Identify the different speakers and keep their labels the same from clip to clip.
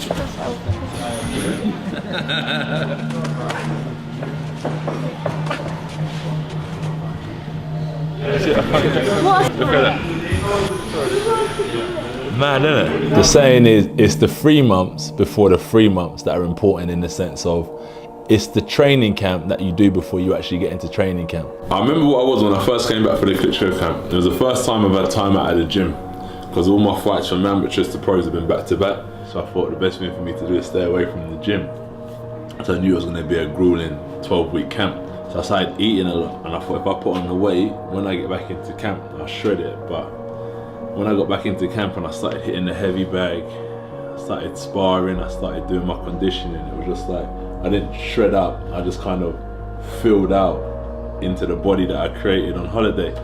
Speaker 1: Look at that. Mad, isn't it? The saying is, it's the 3 months before the 3 months that are important, in the sense of it's the training camp that you do before you actually get into training camp. I remember what I was when I first came back for the Klitschko camp. It was the first time I've had time out at the gym, because all my fights from amateurs to pros have been back to back. So I thought the best thing for me to do is stay away from the gym. So I knew it was going to be a grueling 12-week camp. So I started eating a lot, and I thought if I put on the weight, when I get back into camp, I'll shred it. But when I got back into camp and I started hitting the heavy bag, I started sparring, I started doing my conditioning, it was just like, I didn't shred up, I just kind of filled out into the body that I created on holiday.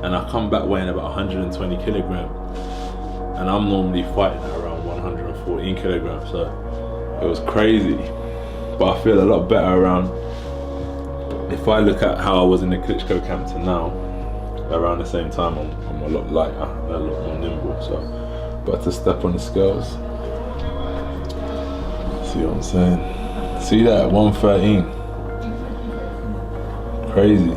Speaker 1: And I come back weighing about 120 kilograms, and I'm normally fighting at around 114 kilograms, so it was crazy. But I feel a lot better around, if I look at how I was in the Klitschko camp to now, around the same time I'm a lot lighter, a lot more nimble, so but to step on the scales. See what I'm saying? See that, 113. Crazy.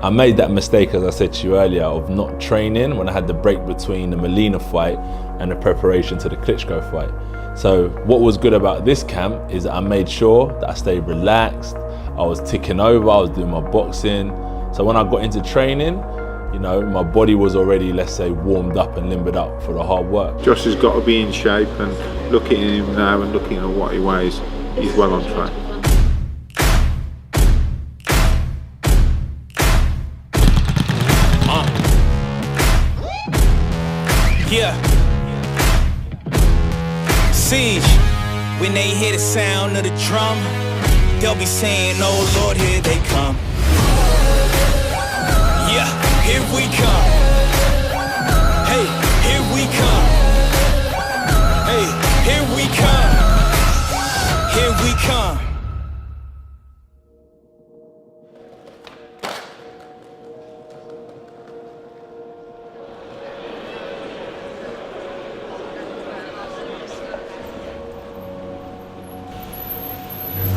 Speaker 1: I made that mistake, as I said to you earlier, of not training when I had the break between the Molina fight and the preparation to the Klitschko fight. So what was good about this camp is that I made sure that I stayed relaxed, I was ticking over, I was doing my boxing. So when I got into training, you know, my body was already, let's say, warmed up and limbered up for the hard work.
Speaker 2: Josh has got to be in shape, and looking at him now and looking at what he weighs, he's well on track.
Speaker 3: Yeah. Siege. When they hear the sound of the drum, they'll be saying, oh Lord, here they come. Yeah, here we come. Hey, here we come. Hey, here we come. Here we come.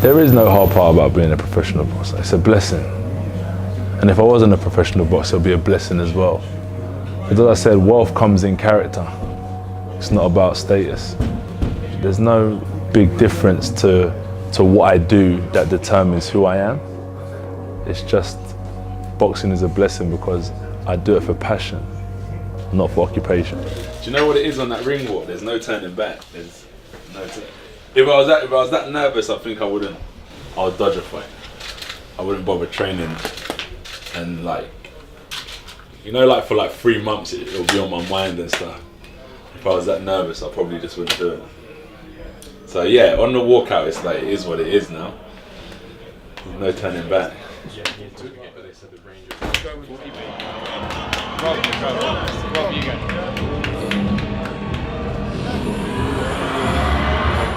Speaker 1: There is no hard part about being a professional boxer. It's a blessing. And if I wasn't a professional boxer, it would be a blessing as well. Because as I said, wealth comes in character. It's not about status. There's no big difference to what I do that determines who I am. It's just, boxing is a blessing because I do it for passion, not for occupation. Do you know what it is on that ring walk? There's no turning back. There's no If I was that nervous, I think I would dodge a fight. I wouldn't bother training, and like, you know, like for like 3 months it'll be on my mind and stuff. If I was that nervous, I probably just wouldn't do it. So yeah, on the walkout, it's like, it is what it is now. There's no turning back.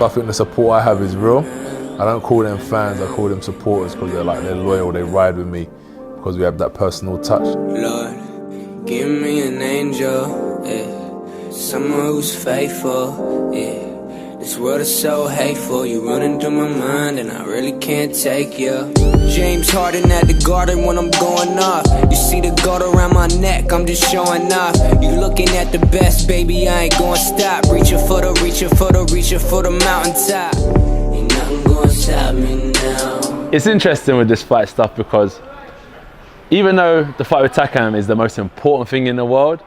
Speaker 1: I think the support I have is real. I don't call them fans, I call them supporters, because they're loyal, they ride with me because we have that personal touch.
Speaker 4: Lord, give me an angel, yeah. Someone who's faithful, yeah. This world is so hateful, you running through my mind and I really can't take you. James Harden at the Garden when I'm going off. You see the gold around my neck, I'm just showing off. You looking at the best, baby, I ain't gonna stop. Reaching for the mountaintop. Ain't nothing gonna stop me now.
Speaker 1: It's interesting with this fight stuff because even though the fight with Takam is the most important thing in the world,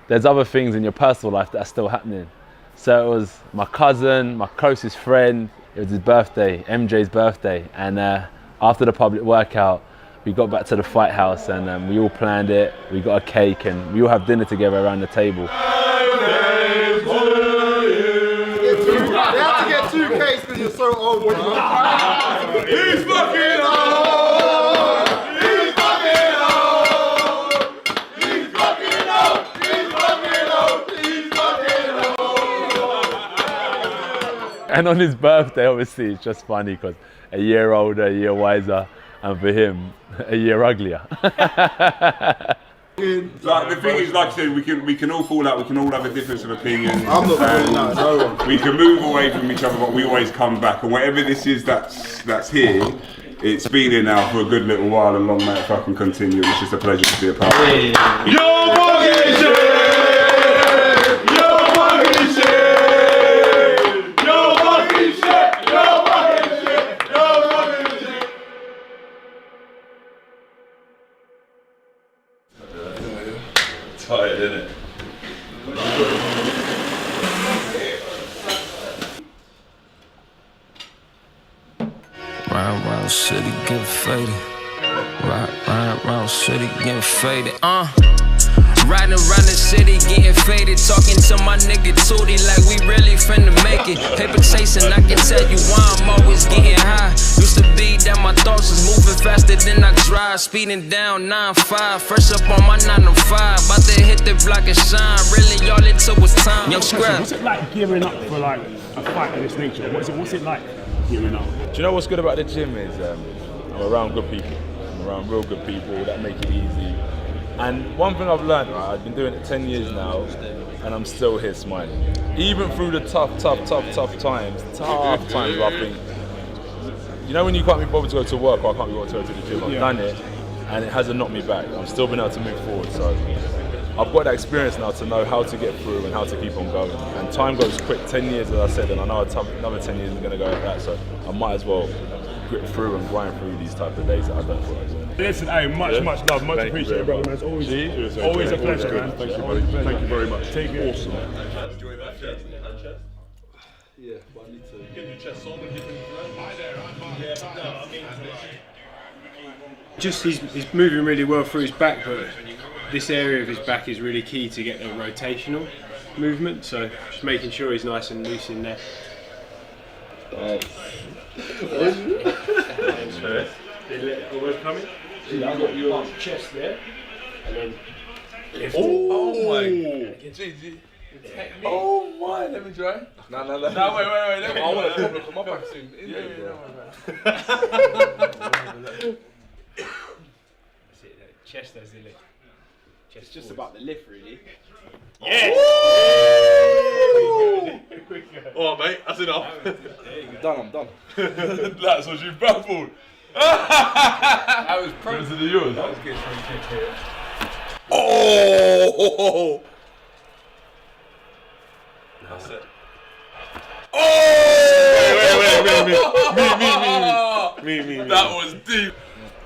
Speaker 1: there's other things in your personal life that are still happening. So it was my cousin, my closest friend, it was his birthday, MJ's birthday, and after the public workout, we got back to the fight house and we all planned it, we got a cake and we all have dinner together around the table.
Speaker 5: They have to get 2 cakes because you're so old. He's fucking old! He's fucking old! He's fucking old! He's fucking old! He's fucking old!
Speaker 1: And on his birthday, obviously, it's just funny because a year older, a year wiser, and for him, a year uglier.
Speaker 6: Like the thing is, like I said, we can all fall out. We can all have a difference of opinion.
Speaker 2: I'm not falling out, no one.
Speaker 6: We can move away from each other, but we always come back. And whatever this is that's here, it's been here now for a good little while, and long may it fucking continue. It's just a pleasure to be a part of it.
Speaker 5: Yo, fucking shit! Yo, fucking shit! Yo, fucking shit! Yo, fucking shit! Yo, fucking shit!
Speaker 1: Tired, isn't it?
Speaker 4: Round city getting faded. Round city getting faded. Riding around the city getting faded. Talking to my nigga Tootie like we really finna make it. Paper chasing, I can tell you why I'm always getting high. Used to be that my thoughts was moving faster than I drive. Speeding down 9-5, fresh up on my 9 to 5. About to hit the block and shine. Really all it took was time. Yo, scrap.
Speaker 7: What's it like gearing up for like a fight of this nature? What's it like gearing up?
Speaker 1: Do you know what's good about the gym is I'm around good people. I'm around real good people that make it easy. And one thing I've learned, right, I've been doing it 10 years now, and I'm still here smiling. Even through the tough times where I think, you know when you can't be bothered to go to work or I can't be bothered to go to the gym, I've done it, and it hasn't knocked me back. I've still been able to move forward, so I've got that experience now to know how to get through and how to keep on going. And time goes quick, 10 years as I said, and I know another 10 years is going to go like that, so I might as well grit through and grind through these type of days that I don't feel like doing.
Speaker 7: Listen, hey, much love, much appreciated, bro. Man. It's always a pleasure, man.
Speaker 6: Thank you, buddy. Thank you very much.
Speaker 7: Take care.
Speaker 6: Awesome.
Speaker 1: Yeah, but I need to get your chest on and
Speaker 8: Just he's moving really well through his back, but this area of his back is really key to get the rotational movement. So just making sure he's nice and loose in there.
Speaker 7: Almost coming. So you've got your chest there, and then lift it.
Speaker 1: Oh my God. Oh my, let me try. No, wait. Let me, I want to come up back soon.
Speaker 8: That's it, chest as the lift. It's just about the lift, really.
Speaker 7: Yes! Oh, mate, that's enough.
Speaker 1: I'm done.
Speaker 7: That's what you baffled.
Speaker 8: That was pro.
Speaker 1: Was it yours?
Speaker 8: That was good from kick here.
Speaker 1: Oh! That's it. Oh! Wait. Me. That was deep.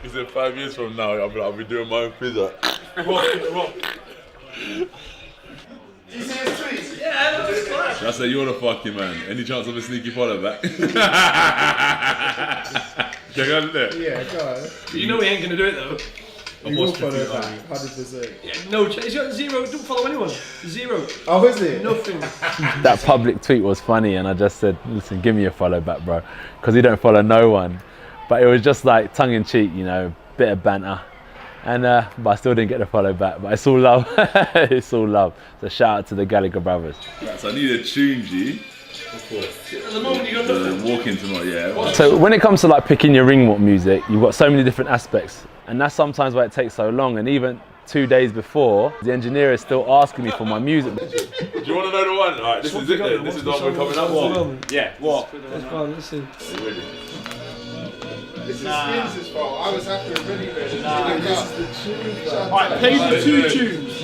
Speaker 1: He said 5 years from now, I'll be doing my own pizza.
Speaker 7: What?
Speaker 5: You see his tweets?
Speaker 1: I said, you're the fucking man. Any chance of a sneaky follow back?
Speaker 5: Yeah, go on.
Speaker 8: You know he ain't gonna do it though.
Speaker 5: You will follow it back, 100%.
Speaker 8: Yeah, no, he's got zero. Don't follow anyone. Zero.
Speaker 5: Oh, is it?
Speaker 8: Nothing.
Speaker 9: That public tweet was funny, and I just said, listen, give me a follow back, bro, because he don't follow no one. But it was just like tongue in cheek, you know, bit of banter. And but I still didn't get the follow back, but it's all love. It's all love. So shout out to the Gallagher brothers.
Speaker 1: So I need a tune, G.
Speaker 8: At the moment you got nothing.
Speaker 1: Walking tonight, yeah.
Speaker 9: So when it comes to like picking your ring walk music, you've got so many different aspects, and that's sometimes why it takes so long. And even 2 days before, the engineer is still asking me for my music.
Speaker 1: Do you want to know the one? Alright, this is it then. This is the one we're coming up to.
Speaker 8: Yeah. What?
Speaker 10: Let's go on, listen.
Speaker 5: This is Skins' fault. I was happy with Billy Red. This is the tune.
Speaker 7: Alright, play the 2 tunes.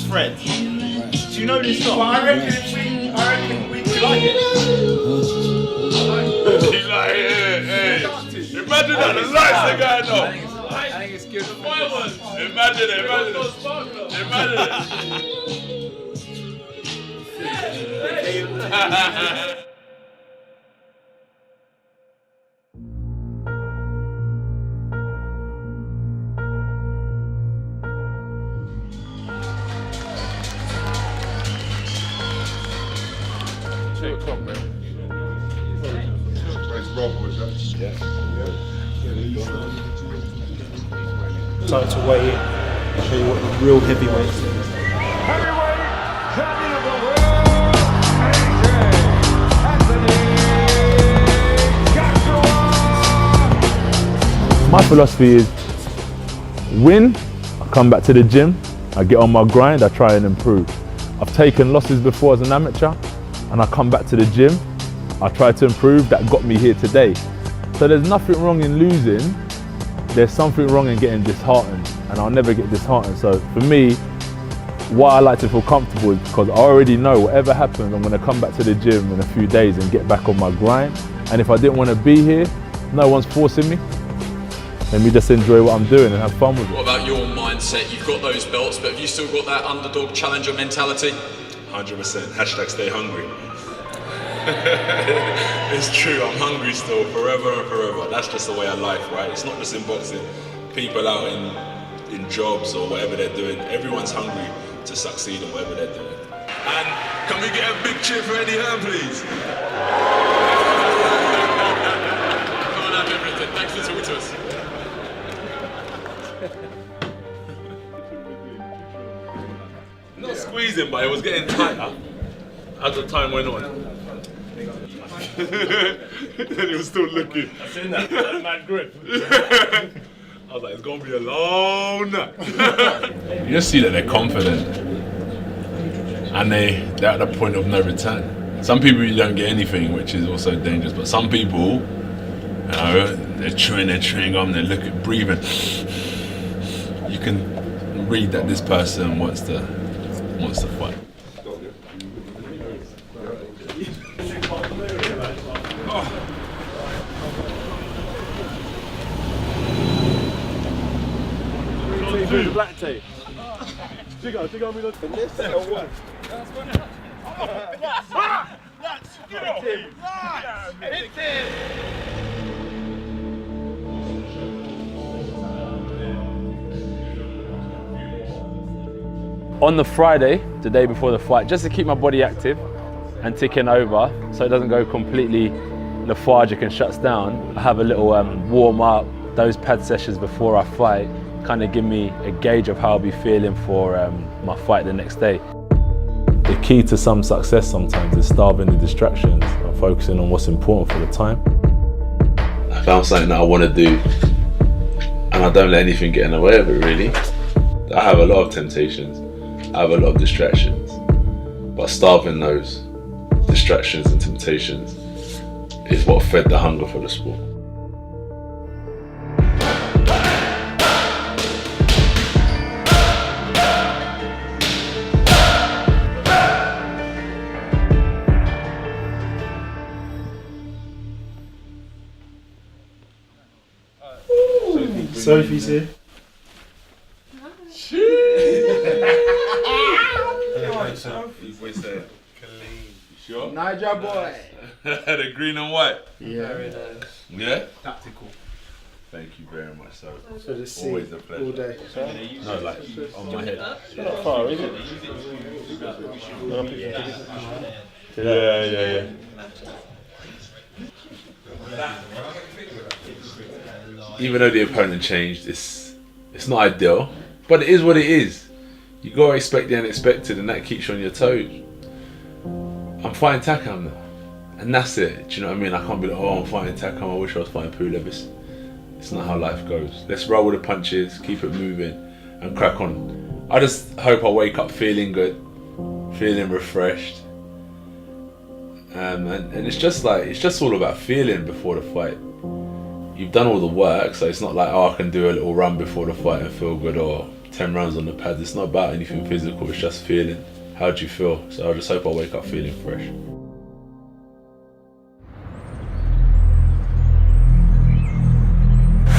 Speaker 7: Fred. Do you know this song?
Speaker 5: But I reckon we like it.
Speaker 1: You like it, hey. Imagine that, the lights are going off.
Speaker 8: I think it's good.
Speaker 1: Imagine it.
Speaker 8: Time to weigh in. I'll show you what the real heavyweights are.
Speaker 9: My philosophy is win
Speaker 1: I come back to the gym, I get on my grind, I try and improve. I've taken losses before as an amateur, and I come back to the gym, I try to improve. That got me here today. So there's nothing wrong in losing, there's something wrong in getting disheartened, and I'll never get disheartened. So for me, why I like to feel comfortable is because I already know whatever happens, I'm going to come back to the gym in a few days and get back on my grind. And if I didn't want to be here, no one's forcing me. Let me just enjoy what I'm doing and have fun with it.
Speaker 10: What about your mindset? You've got those belts, but have you still got that underdog challenger mentality?
Speaker 1: 100%. Hashtag stay hungry. It's true, I'm hungry still, forever and forever. That's just the way of life, right? It's not just in boxing. People out in jobs or whatever they're doing, everyone's hungry to succeed in whatever they're doing. And can we get a big cheer for Eddie Hearn, please?
Speaker 10: Can't have everything. Thanks for talking to us.
Speaker 1: Not squeezing, but it was getting tighter as the time went on. And he was still looking.
Speaker 7: I've seen that mad grip.
Speaker 1: I was like, it's gonna be a long night. You just see that they're confident and they're at the point of no return. Some people you don't get anything, which is also dangerous, but some people, you know, they're chewing their chewing gum, they're looking, breathing. You can read that this person wants to fight.
Speaker 7: Black tape. Check out me look. This or what?
Speaker 9: On the Friday, the day before the fight, just to keep my body active and ticking over so it doesn't go completely lethargic and shuts down, I have a little warm up, those pad sessions before I fight, kind of give me a gauge of how I'll be feeling for my fight the next day. The key to some success sometimes is starving the distractions and focusing on what's important for the time.
Speaker 1: I found something that I want to do and I don't let anything get in the way of it really. I have a lot of temptations, I have a lot of distractions, but starving those distractions and temptations is what fed the hunger for the sport.
Speaker 7: Sophie's here.
Speaker 1: Sure?
Speaker 5: Niger boy.
Speaker 1: The green and white.
Speaker 5: Yeah.
Speaker 7: Very nice.
Speaker 1: Yeah?
Speaker 7: Tactical.
Speaker 1: Thank you very much, so
Speaker 5: So just see
Speaker 1: always a pleasure.
Speaker 5: all day.
Speaker 1: No, like on my head.
Speaker 7: Not far, is it?
Speaker 1: Yeah. Even though the opponent changed, it's not ideal, but it is what it is. You gotta expect the unexpected, and that keeps you on your toes. I'm fighting Takam now, and that's it. Do you know what I mean? I can't be like, oh, I'm fighting Takam, I wish I was fighting Pulevis. It's not how life goes. Let's roll with the punches, keep it moving, and crack on. I just hope I wake up feeling good, feeling refreshed. And it's just all about feeling before the fight. You've done all the work, so it's not like, oh, I can do a little run before the fight and feel good, or 10 rounds on the pads. It's not about anything physical, it's just feeling. How do you feel? So I just hope I wake up feeling fresh.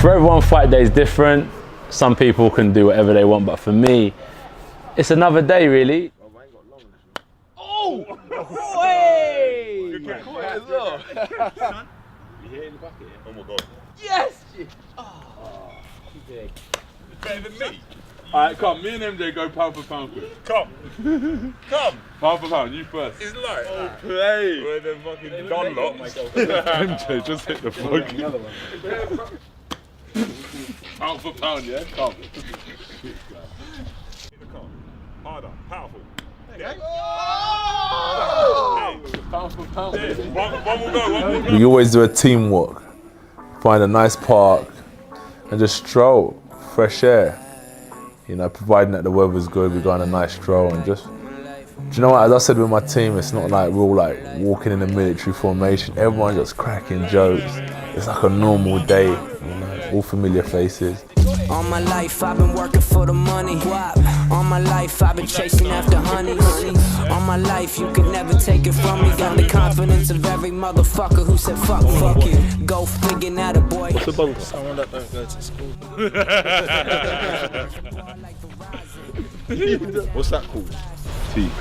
Speaker 9: For everyone, fight day is different. Some people can do whatever they want, but for me, it's another day really.
Speaker 7: Oh! Hey!
Speaker 5: You get caught as well.
Speaker 7: You hit in the bucket?
Speaker 5: Oh my god.
Speaker 7: Yes! Oh, big.
Speaker 5: Better than me.
Speaker 1: Alright, come, me and MJ go pound for pound quick.
Speaker 5: Come. Come.
Speaker 1: Pound for pound, you first.
Speaker 5: It's like,
Speaker 1: Oh, play.
Speaker 5: we're the fucking Dunlops.
Speaker 1: MJ, just hit the fucking pound for pound, yeah? Come.
Speaker 5: Harder, powerful.
Speaker 1: Pound for pound.
Speaker 5: One will go.
Speaker 1: We always do a teamwork. Find a nice park and just stroll, fresh air. You know, providing that the weather's good, we go on a nice stroll and just, do you know what, as I said with my team, it's not like we're all like walking in a military formation. Everyone's just cracking jokes. It's like a normal day, you know, all familiar faces.
Speaker 4: All my life I've been working for the money. All my life I've been chasing after honey. All my life you could never take it from me. Got the confidence of every motherfucker who said fuck you. Go figure now the boy.
Speaker 7: What's the bunker? Someone that don't go to school. What's that called?
Speaker 5: Tea.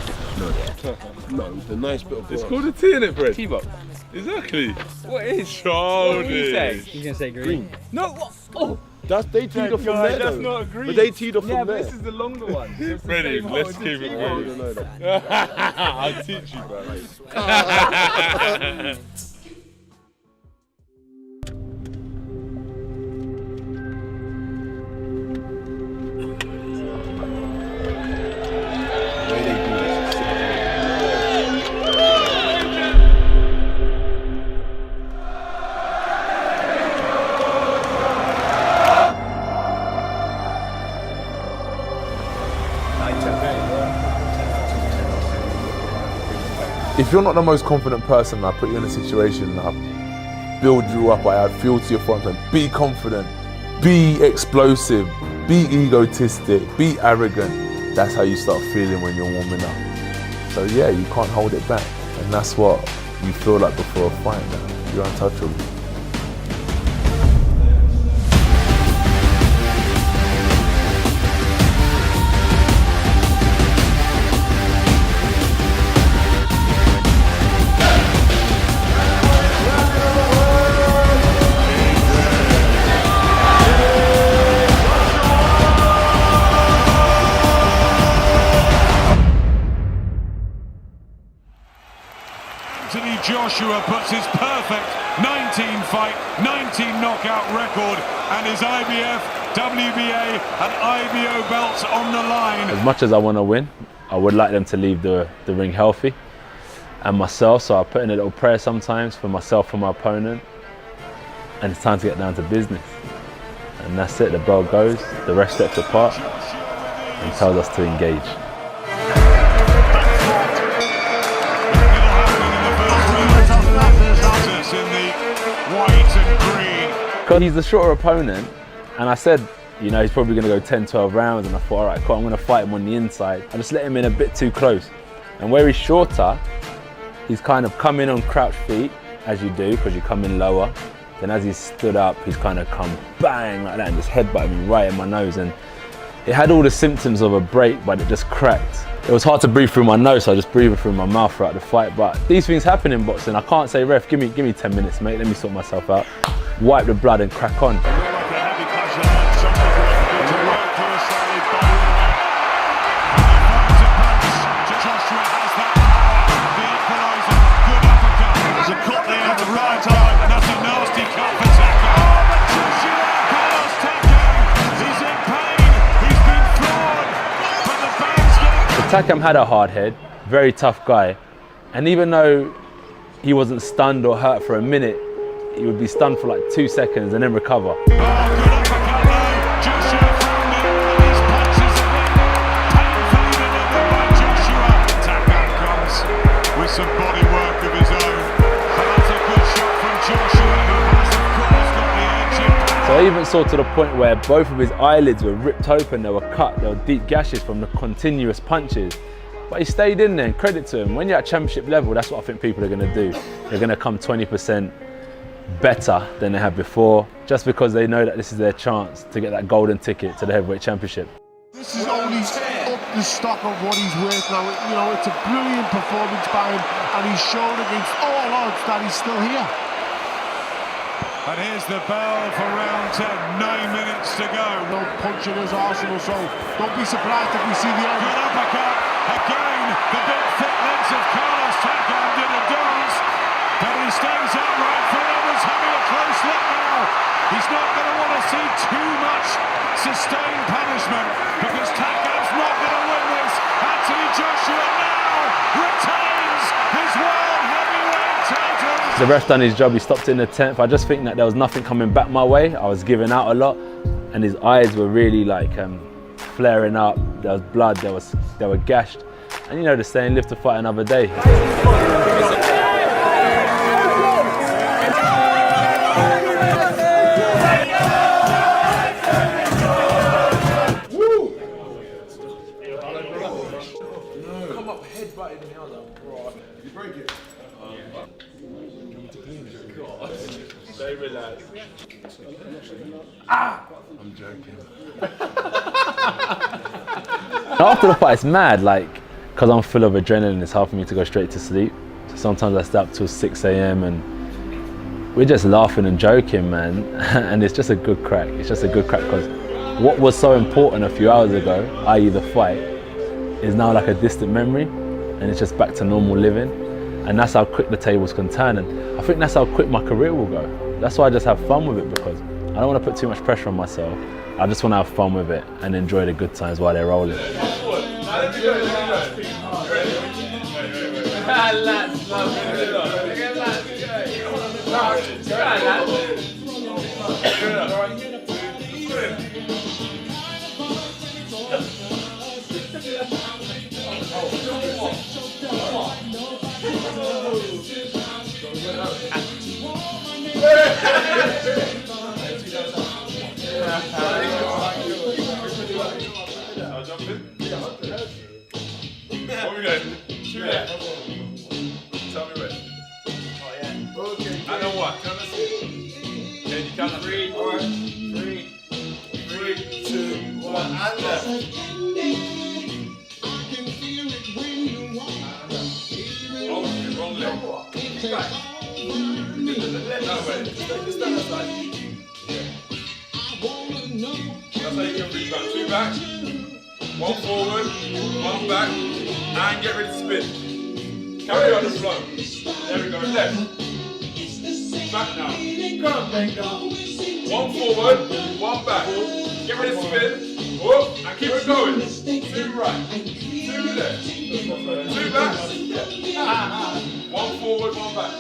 Speaker 7: No, the nice bit of
Speaker 5: It's
Speaker 7: grass.
Speaker 5: called a tea, innit, Fred?
Speaker 11: Tea box.
Speaker 5: Exactly.
Speaker 11: What is?
Speaker 5: Childish.
Speaker 11: He's gonna say green. No, what? Oh!
Speaker 7: They teed off from there
Speaker 11: that's
Speaker 7: though.
Speaker 11: not a green.
Speaker 7: But they teed off
Speaker 11: yeah,
Speaker 7: from
Speaker 11: but
Speaker 7: there.
Speaker 11: this is the longer one. It's the
Speaker 5: Freddie,
Speaker 11: same
Speaker 5: let's
Speaker 11: hole,
Speaker 5: keep
Speaker 11: it's
Speaker 5: it
Speaker 11: the
Speaker 7: I
Speaker 5: real.
Speaker 7: don't know that.
Speaker 5: I'll teach you, bro.
Speaker 1: If you're not the most confident person, I put you in a situation, I build you up, I add fuel to your front end. Be confident, be explosive, be egotistic, be arrogant. That's how you start feeling when you're warming up. So yeah, you can't hold it back. And that's what you feel like before a fight now. You're untouchable.
Speaker 12: Joshua puts his perfect 19-fight, 19 knockout record and his IBF, WBA and IBO belts on the line.
Speaker 9: As much as I want to win, I would like them to leave the ring healthy and myself, so I put in a little prayer sometimes for myself and my opponent, and it's time to get down to business. And that's it, the bell goes, the ref steps apart and tells us to engage. Because he's the shorter opponent, and I said, you know, he's probably going to go 10, 12 rounds, and I thought, all right, cool, I'm going to fight him on the inside. I just let him in a bit too close. And where he's shorter, he's kind of come in on crouched feet, as you do, because you come in lower. Then as he's stood up, he's kind of come bang like that and just headbutted me right in my nose. And it had all the symptoms of a break, but it just cracked. It was hard to breathe through my nose, so I just breathed through my mouth throughout the fight. But these things happen in boxing. I can't say, ref, give me 10 minutes, mate. Let me sort myself out. Wipe the blood and crack on. Takam had a hard head, very tough guy, and even though he wasn't stunned or hurt for a minute, he would be stunned for like 2 seconds and then recover.
Speaker 12: With some body work of his own, but that's a good shot from Joshua, who has of course got the edge in.
Speaker 9: So I even saw to the point where both of his eyelids were ripped open, they were cut, there were deep gashes from the continuous punches. But he stayed in there, and credit to him. When you're at championship level, that's what I think people are going to do. They're going to come 20% better than they have before, just because they know that this is their chance to get that golden ticket to the heavyweight championship.
Speaker 13: This is only up the stock of what he's worth now. You know, it's a brilliant performance by him, and he's shown against all odds that he's still here.
Speaker 12: And here's the bell for round 10, 9 minutes to go.
Speaker 13: No punching his arsenal, so don't be surprised if we see the end.
Speaker 12: Good uppercut, again, the big thick legs of Carlos Takam did a dance, but he stays upright. Forever's having a close look now. He's not going to want to see too much sustained punishment, because Takam's not going to win this. Anthony Joshua now retains his world heavyweight title.
Speaker 9: The ref done his job, he stopped in the 10th. I just think that there was nothing coming back my way. I was giving out a lot, and his eyes were really like flaring up, there was blood, they were gashed. And you know the saying, live to fight another day.
Speaker 5: Come up headbutting me, I was like, bro. You break it?
Speaker 7: Stay relaxed.
Speaker 5: I'm joking.
Speaker 9: After the fight, it's mad, like, because I'm full of adrenaline, it's hard for me to go straight to sleep. So sometimes I stay up till 6 a.m. and we're just laughing and joking, man. And it's just a good crack. It's just a good crack because what was so important a few hours ago, i.e. the fight, is now like a distant memory, and it's just back to normal living. And that's how quick the tables can turn. And I think that's how quick my career will go. That's why I just have fun with it, because I don't want to put too much pressure on myself. I just want to have fun with it and enjoy the good times while they're rolling.
Speaker 5: What we doing? Shoot it. Tell me when. Oh yeah. Okay. I know what. Count us in. Can you count us? 3. Alright. 3, 2, 1. And left. Wrong leg. Back. That way. Just stand aside. Yeah. That's how you can reach back. 2 back. 1 forward, 1 back, and get ready to spin. Carry on the flow. There we go, left. Back now. Go. 1 forward, 1 back. Get ready to spin. Whoop, and keep it going. 2 right, 2 left, 2 back. 1 forward, 1 back.